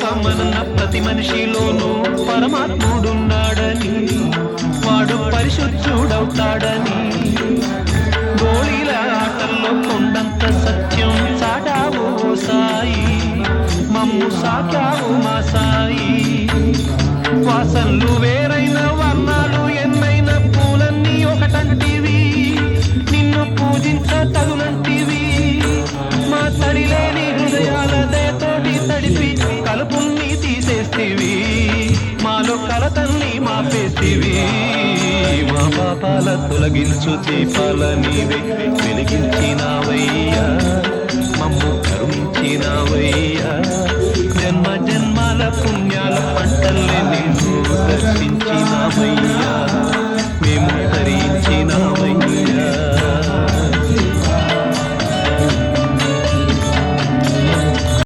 కమ్మనన్న ప్రతి మనిషిలోనూ పరమాత్ముడున్నాడని, వాడు పరిశుద్ధుడవుతాడని, గోళీల ఆటల్లో కొండంత సత్యం చాటావు ఓ సాయి, మమ్ము సాకావు మా సాయి. వాసనలు వేరైన వర్ణాలు ఎన్నైన పూలన్నీ ఒకటంటివి, నిన్ను పూజించ తగునంటివి. మా తడిలేని హృదయాలదే తోటి తడిపి కలుపుల్ని తీసేస్తివి, మాలో కలతల్ని మాపేస్తివి. మా పాపాల తొలగించు దీపాల నీవే వెలిగించినావయ్యా, మమ్ము కరుణించినావయ్యా. జన్మ జన్మాల పుణ్యాల పంటల్ని నీవు దర్శించినావయ్యా.